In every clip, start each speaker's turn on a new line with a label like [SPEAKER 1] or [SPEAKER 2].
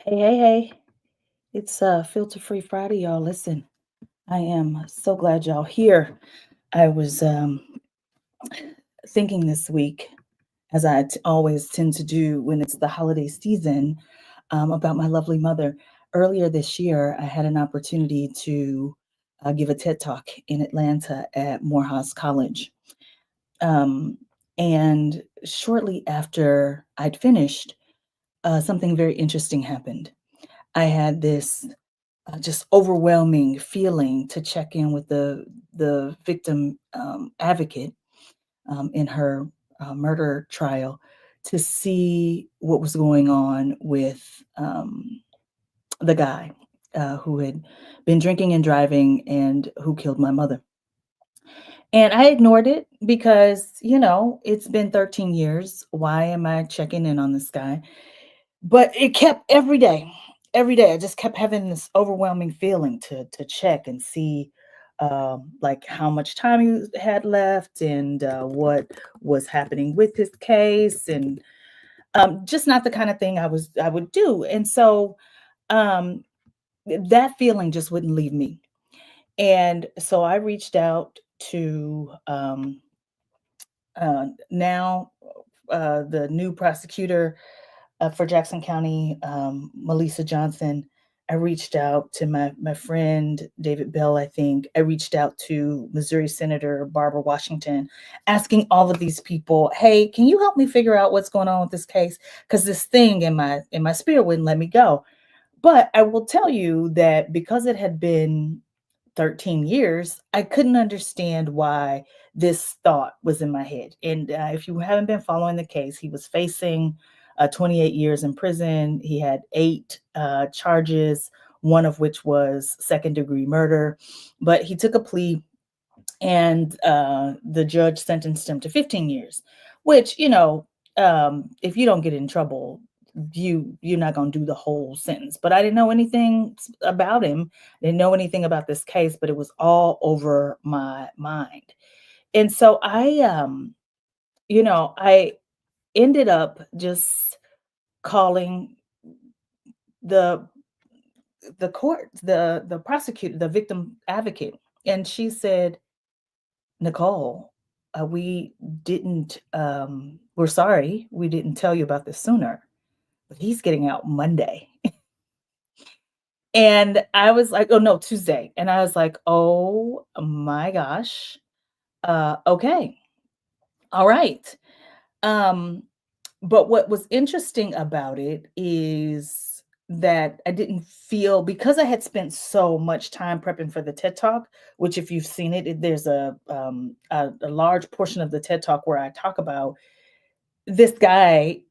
[SPEAKER 1] Hey, hey, hey. It's Filter Free Friday, y'all. Listen, I am so glad y'all here. I was thinking this week, as always tend to do when it's the holiday season, about my lovely mother. Earlier this year, I had an opportunity to give a TED Talk in Atlanta at Morehouse College. Um, and shortly after I'd finished, something very interesting happened. I had this just overwhelming feeling to check in with the victim advocate in her murder trial to see what was going on with the guy who had been drinking and driving and who killed my mother. And I ignored it because, it's been 13 years. Why am I checking in on this guy? But it kept every day, I just kept having this overwhelming feeling to check and see, like, how much time he had left and, what was happening with his case and, just not the kinda thing I would do, and so, um, that feeling just wouldn't leave me, and so I reached out to, now, the new prosecutor for Jackson County, Melissa Johnson. I reached out to my friend David Bell. I think I reached out to Missouri Senator Barbara Washington, asking all of these people, "Hey, can you help me figure out what's going on with this case? Because this thing in my spirit wouldn't let me go." But I will tell you that because it had been 13 years, I couldn't understand why this thought was in my head. And if you haven't been following the case, he was facing 28 years in prison. He had eight charges, one of which was second-degree murder. But he took a plea, and the judge sentenced him to 15 years, which, if you don't get in trouble, you're not going to do the whole sentence. But I didn't know anything about him, didn't know anything about this case, but it was all over my mind. And so I ended up just calling the court, the prosecutor, the victim advocate, and she said, "Nicole, we didn't, we're sorry we didn't tell you about this sooner, but he's getting out Monday." And I was like, "Oh, no, Tuesday." And I was like, "Oh my gosh. Okay. All right." Um, but what was interesting about it is that I didn't feel, because I had spent so much time prepping for the TED Talk, which if you've seen it, there's a large portion of the TED Talk where I talk about this guy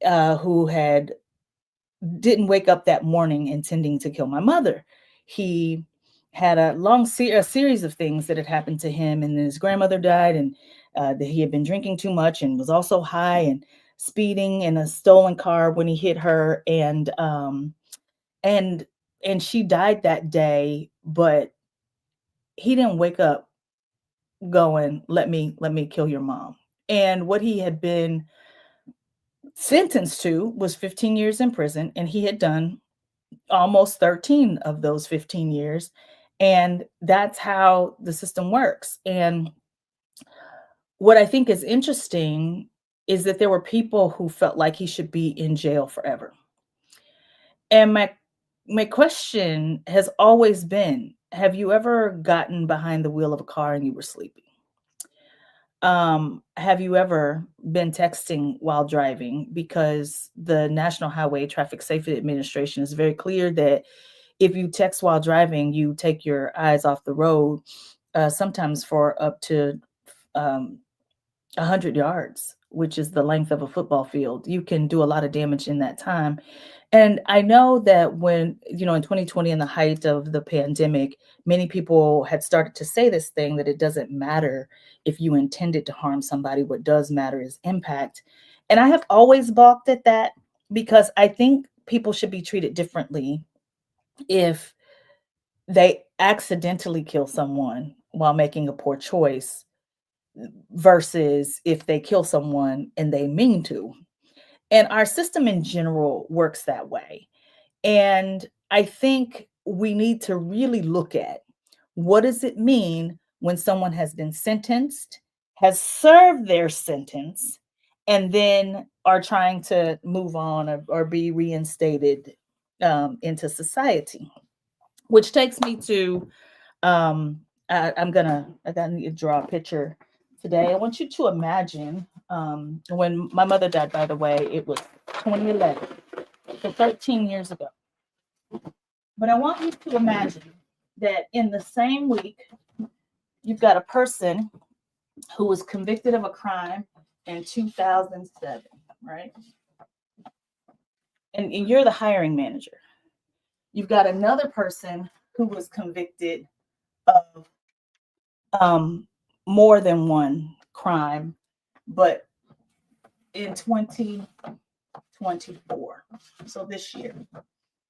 [SPEAKER 1] who had didn't wake up that morning intending to kill my mother. He had a series of things that had happened to him, and then his grandmother died, and that he had been drinking too much and was also high and speeding in a stolen car when he hit her, and and she died that day, but he didn't wake up going, let me kill your mom. And what he had been sentenced to was 15 years in prison, and he had done almost 13 of those 15 years. And that's how the system works. And what I think is interesting is that there were people who felt like he should be in jail forever. And my question has always been, have you ever gotten behind the wheel of a car and you were sleeping? Have you ever been texting while driving? Because the National Highway Traffic Safety Administration is very clear that if you text while driving, you take your eyes off the road, sometimes for up to um, 100 yards, which is the length of a football field. You can do a lot of damage in that time. And I know that when, in 2020, in the height of the pandemic, many people had started to say this thing that it doesn't matter if you intended to harm somebody. What does matter is impact. And I have always balked at that because I think people should be treated differently if they accidentally kill someone while making a poor choice versus if they kill someone and they mean to. And our system in general works that way. And I think we need to really look at, what does it mean when someone has been sentenced, has served their sentence, and then are trying to move on, or be reinstated into society? Which takes me to, I gotta need to draw a picture today. I want you to imagine, when my mother died, by the way, it was 2011, so 13 years ago. But I want you to imagine that in the same week, you've got a person who was convicted of a crime in 2007, right? And you're the hiring manager. You've got another person who was convicted of more than one crime, but in 2024. So this year,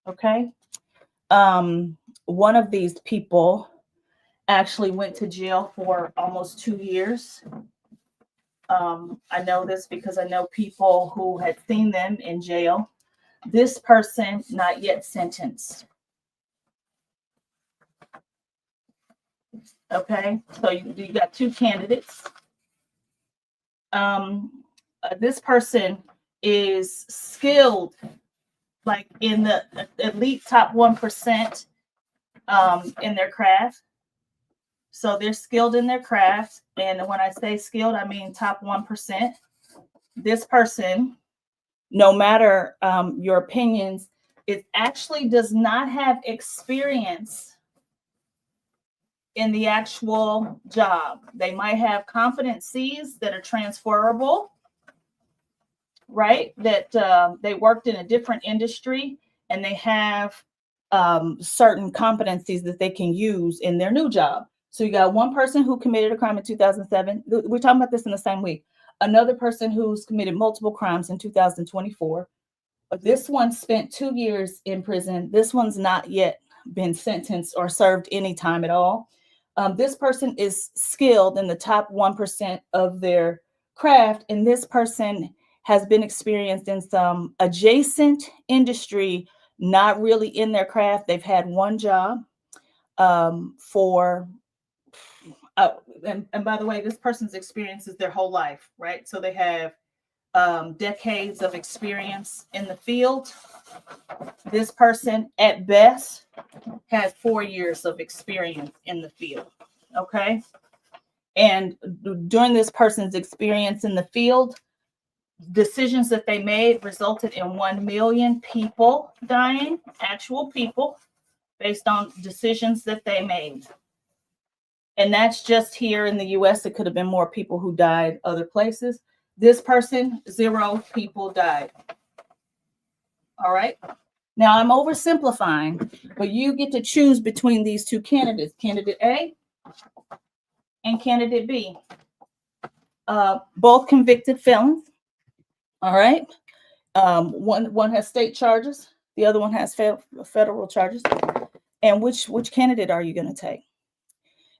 [SPEAKER 1] okay? One of these people actually went to jail for almost 2 years. I know this because I know people who had seen them in jail. This person not yet sentenced. Okay, so you got two candidates. This person is skilled, like in the elite top 1% in their craft. So they're skilled in their craft. And when I say skilled, I mean top 1%. This person, no matter your opinions, it actually does not have experience in the actual job. They might have competencies that are transferable, right? That they worked in a different industry and they have certain competencies that they can use in their new job. So you got one person who committed a crime in 2007. We're talking about this in the same week. Another person who's committed multiple crimes in 2024. But this one spent 2 years in prison. This one's not yet been sentenced or served any time at all. This person is skilled in the top 1% of their craft, and this person has been experienced in some adjacent industry, not really in their craft. They've had one job for and by the way, this person's experience is their whole life, right? So they have decades of experience in the field. This person, at best, has 4 years of experience in the field. Okay. And during this person's experience in the field, decisions that they made resulted in 1 million people dying, actual people, based on decisions that they made. And that's just here in the US. It could have been more people who died other places. This person, 0 people died. All right. Now I'm oversimplifying, but you get to choose between these two candidates, candidate A and candidate B. Both convicted felons. All right. One has state charges, the other one has federal charges. And which candidate are you going to take?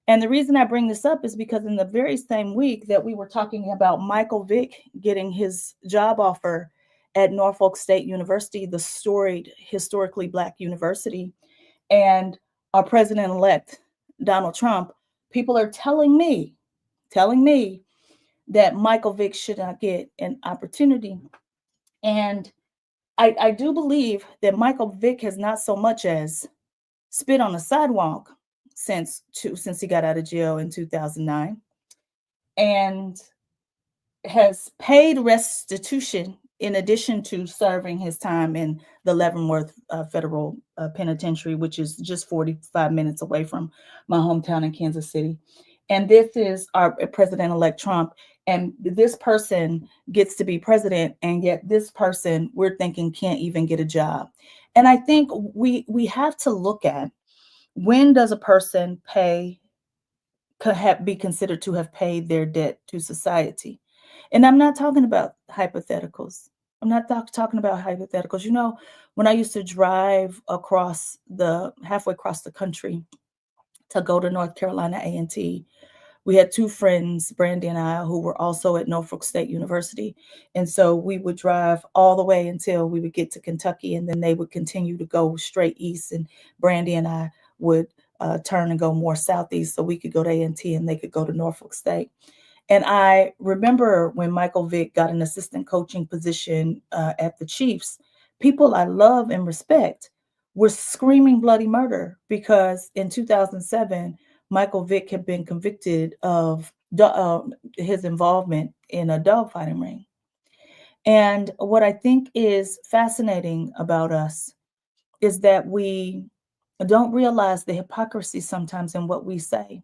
[SPEAKER 1] And the reason I bring this up is because in the very same week that we were talking about Michael Vick getting his job offer at Norfolk State University, the storied, historically Black university, and our president-elect, Donald Trump, people are telling me that Michael Vick should not get an opportunity. And I do believe that Michael Vick has not so much as spit on the sidewalk since he got out of jail in 2009, and has paid restitution in addition to serving his time in the Leavenworth Federal Penitentiary, which is just 45 minutes away from my hometown in Kansas City. And this is our president-elect Trump. And this person gets to be president, and yet this person, we're thinking, can't even get a job. And I think we have to look at, when does a person be considered to have paid their debt to society? And I'm not talking about hypotheticals. I'm not talking about hypotheticals. You know, when I used to drive halfway across the country to go to North Carolina A&T, We had two friends, Brandy and I, who were also at Norfolk State University. And so we would drive all the way until we would get to Kentucky, and then they would continue to go straight east. And Brandy and I would turn and go more southeast so we could go to A&T and they could go to Norfolk State. And I remember when Michael Vick got an assistant coaching position at the Chiefs, people I love and respect were screaming bloody murder because in 2007, Michael Vick had been convicted of his involvement in a dogfighting ring. And what I think is fascinating about us is that we don't realize the hypocrisy sometimes in what we say.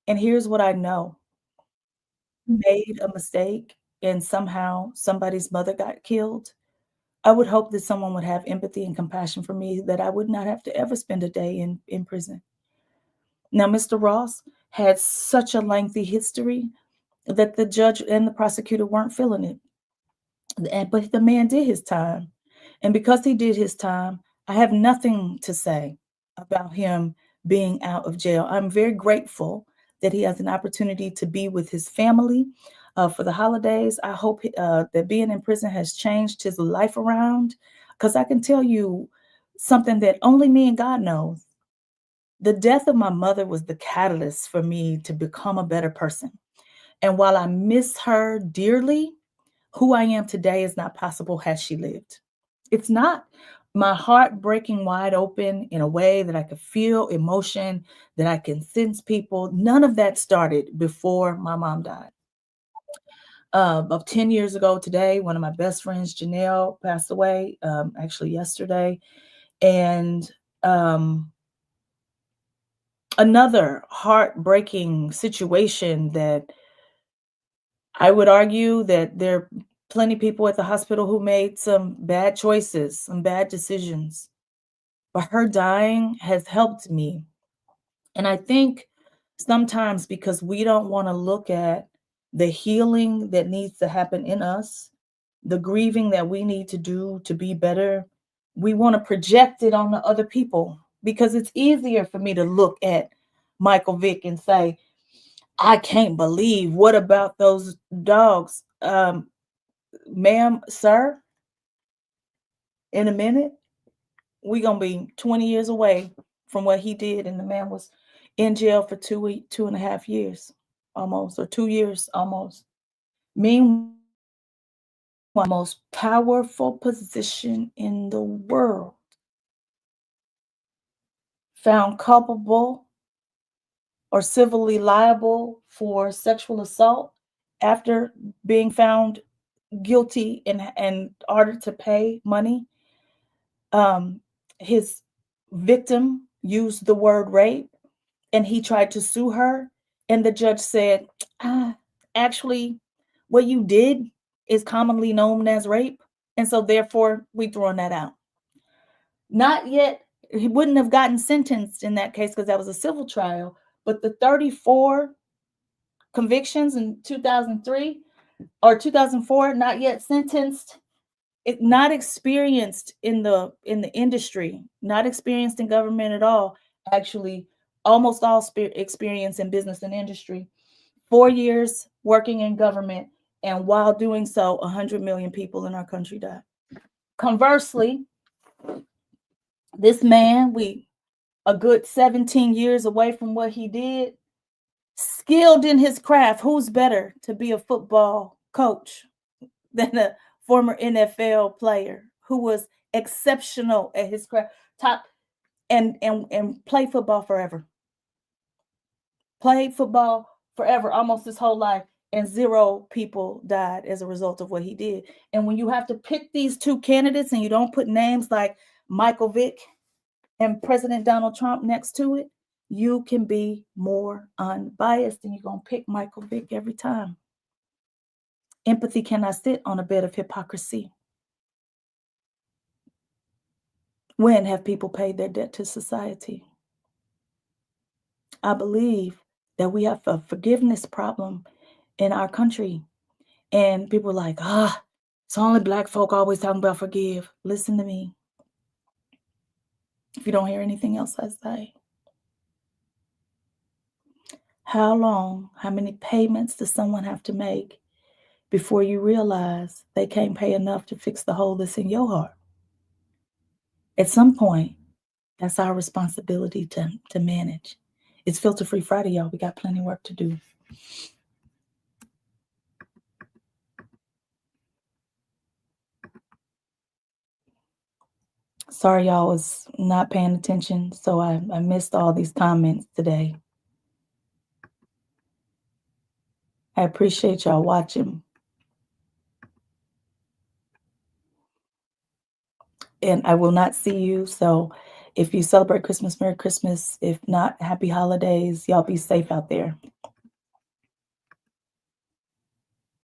[SPEAKER 1] And here's what I know: made a mistake and somehow somebody's mother got killed, I would hope that someone would have empathy and compassion for me, that I would not have to ever spend a day in prison. Now, Mr. Ross had such a lengthy history that the judge and the prosecutor weren't feeling it. But the man did his time. And because he did his time, I have nothing to say about him being out of jail. I'm very grateful that he has an opportunity to be with his family for the holidays. I hope that being in prison has changed his life around, because I can tell you something that only me and God knows. The death of my mother was the catalyst for me to become a better person. And while I miss her dearly, who I am today is not possible had she lived. It's not. My heart breaking wide open in a way that I could feel emotion, that I can sense people. None of that started before my mom died. About 10 years ago today, one of my best friends, Janelle, passed away, actually yesterday. And another heartbreaking situation that I would argue that there are plenty of people at the hospital who made some bad choices, some bad decisions, but her dying has helped me. And I think sometimes because we don't want to look at the healing that needs to happen in us, the grieving that we need to do to be better, we want to project it on the other people, because it's easier for me to look at Michael Vick and say, I can't believe, what about those dogs? Ma'am, sir, in a minute, we're gonna be 20 years away from what he did. And the man was in jail for 2.5 years almost, or 2 years almost. Meanwhile, most powerful position in the world found culpable or civilly liable for sexual assault after being found guilty and ordered to pay money. His victim used the word rape and he tried to sue her. And the judge said, ah, actually, what you did is commonly known as rape. And so therefore we throwing that out. Not yet, he wouldn't have gotten sentenced in that case because that was a civil trial. But the 34 convictions in 2003 or 2004, not yet sentenced, not experienced in the industry, not experienced in government at all, actually almost all experience in business and industry. 4 years working in government, and while doing so, 100 million people in our country died. Conversely, this man, we a good 17 years away from what he did, skilled in his craft. Who's better to be a football coach than a former NFL player who was exceptional at his craft, top and play football forever. Played football forever, almost his whole life, and zero people died as a result of what he did. And when you have to pick these two candidates and you don't put names like Michael Vick and President Donald Trump next to it, you can be more unbiased and you're going to pick Michael Vick every time. Empathy cannot sit on a bed of hypocrisy. When have people paid their debt to society? I believe that we have a forgiveness problem in our country. And people are like, it's only Black folk always talking about forgive. Listen to me. If you don't hear anything else I say, How long, how many payments does someone have to make before you realize they can't pay enough to fix the hole that's in your heart? At some point, that's our responsibility to manage. It's Filter Free Friday, y'all. We got plenty of work to do. Sorry, y'all was not paying attention, so I missed all these comments today. I appreciate y'all watching. And I will not see you. So if you celebrate Christmas, Merry Christmas. If not, happy holidays. Y'all be safe out there.